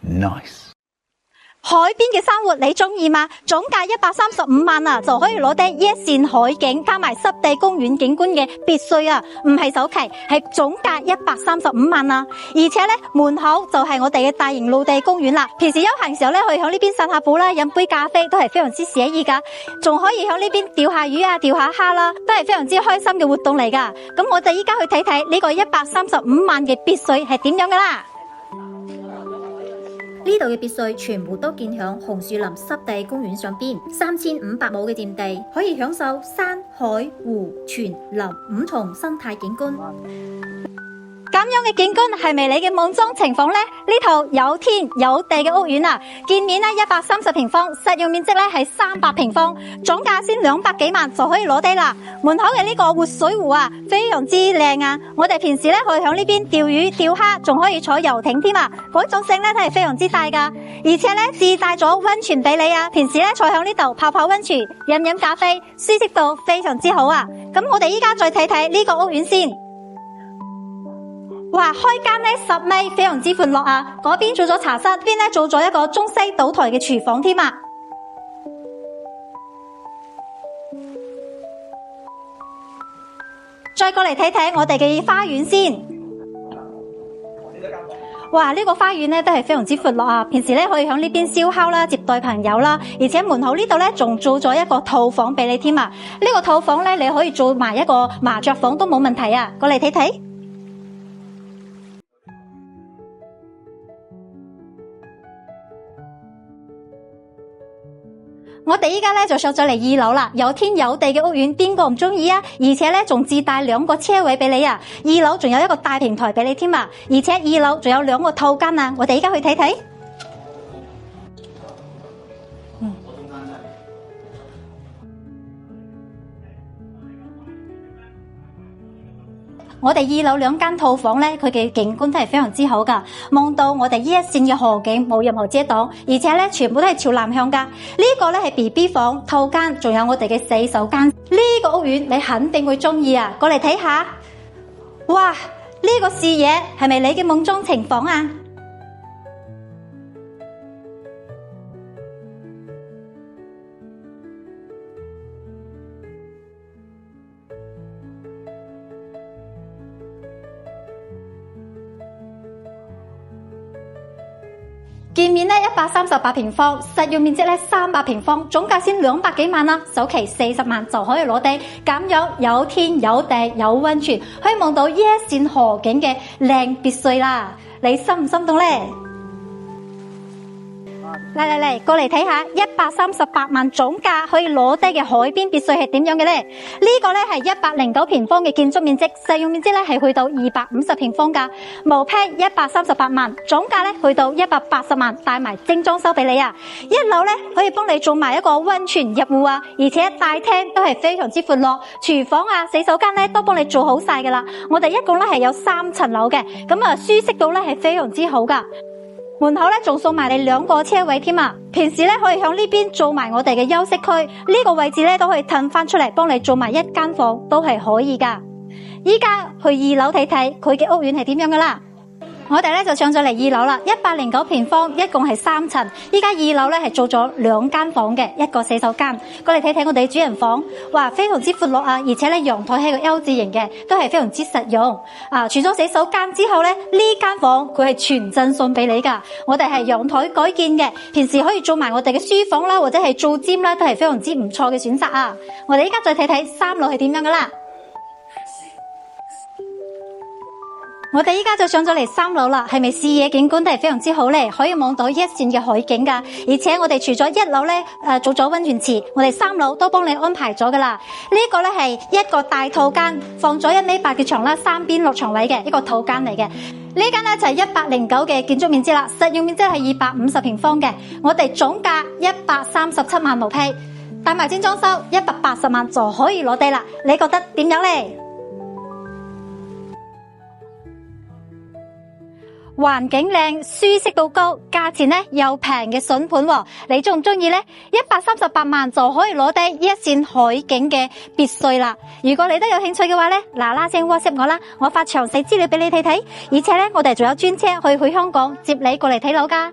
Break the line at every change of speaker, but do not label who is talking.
Nice。
海邊嘅生活你中意嗎？總價135萬啊，就可以攞低一線海景加埋濕地公園景觀嘅別墅啊，唔係首期，係總價135萬啊！而且咧門口就係我哋嘅大型陸地公園啦。平時休閒時候咧，可以響呢邊散下步啦，飲杯咖啡都係非常之寫意噶，仲可以響呢邊釣下魚啊、釣下蝦啦，都係非常之開心嘅活動嚟噶。咁我哋依家去睇睇呢個135萬嘅別墅係點樣噶啦。
呢度嘅別墅全部都建響紅樹林濕地公園上邊，3500畝嘅佔地，可以享受山海湖泉林5重生態景觀。
咁樣嘅景觀係咪你嘅夢中情況呢？呢度有天有地嘅屋苑啊，建面呢130平方，實用面積呢係300平方，總價先200幾萬就可以攞低啦。門口嘅呢個活水湖啊，非常之靚啊！我哋平時呢可以響呢邊釣魚釣蝦，仲可以坐遊艇添啊！改造性呢都係非常之大噶，而且呢自帶咗溫泉俾你啊！平時呢坐響呢度泡泡溫泉，飲飲咖啡，舒適度非常之好啊！咁我哋依家再睇睇呢個屋苑先。哇，開間呢10米，非常之闊落啊！嗰邊做咗茶室，呢邊呢做咗一個中西倒台嘅廚房添啊！再過嚟睇睇我哋嘅花園先。哇，呢個花園呢都係非常之闊落啊！平時呢可以響呢邊燒烤啦，接待朋友啦，而且門口呢度呢仲做咗一個套房俾你添啊！呢個套房呢你可以做埋一個麻雀房都冇問題啊！過嚟睇睇。我哋依家咧就上咗嚟2樓啦，有天有地嘅屋苑，邊個唔中意啊？而且咧仲自帶2個車位俾你啊！2樓仲有一個大平台俾你添啊！而且2樓仲有2個套間啊！我哋依家去睇睇。我哋2樓2間套房咧，佢嘅景觀都係非常之好噶，望到我哋呢一線嘅河景，冇任何遮擋，而且咧全部都係朝南向噶。呢個咧係 BB 房套間，仲有我哋嘅洗手間。呢個屋苑你肯定會中意啊！過嚟睇下，哇！呢個視野係咪你嘅夢中情況啊？建面咧138平方，實用面積咧300平方，總價先200幾萬啦，首期40萬就可以攞地，咁樣有天有地有溫泉，可以望到一線河景嘅靚別墅啦，你心唔心動咧？嚟，過嚟睇下138萬總價可以攞低嘅海邊別墅係點樣嘅咧？呢個咧係109平方嘅建築面積，實用面積咧係去到250平方噶，毛坯138萬，總價咧去到180萬，帶埋精裝修俾你啊！1樓咧可以幫你做埋一個溫泉入戶啊，而且大廳都係非常之闊落，廚房啊、洗手間咧都幫你做好晒噶啦。我哋一共咧係有3層樓嘅，咁啊舒適度咧係非常之好噶。門口咧仲送埋你2個車位添啊！平時咧可以響呢邊做埋我哋嘅休息區，呢個位置咧都可以褪翻出嚟，幫你做埋1間房都係可以噶。依家去2樓睇睇佢嘅屋苑係點樣噶啦。我哋咧就上咗嚟2樓啦，109平方，一共係3層。依家2樓咧係做咗2間房嘅，1個洗手間。過嚟睇睇我哋主人房，哇，非常之闊落啊！而且咧陽台係個 L 字形嘅，都係非常之實用。除咗洗手間之後咧，呢間房佢係全贈送俾你噶。我哋係陽台改建嘅，平時可以做埋我哋嘅書房啦，或者係做尖啦，都係非常之唔錯嘅選擇啊！我哋依家再睇睇3樓係點樣噶啦。我哋依家就上咗嚟3樓啦，係咪視野景觀都係非常之好咧？可以望到一線嘅海景噶，而且我哋除咗1樓咧做咗溫泉池，我哋3樓都幫你安排咗噶啦。呢個咧係一個大套間，放咗1米8嘅床啦，3邊落床位嘅一個套間嚟嘅。呢間咧就係109嘅建築面積啦，實用面積係250平方嘅。我哋總價137萬毛坯，帶埋精裝修180萬就可以攞地啦。你覺得點樣咧？環境靚，舒適度高，價錢呢又平嘅筍盤喎，你中唔中意呢？138萬就可以攞低一線海景嘅別墅啦。如果你都有興趣嘅話呢，嗱聲 WhatsApp 我啦，我發詳細資料俾你睇睇。而且呢，我哋仲有專車去香港接你過嚟睇樓噶。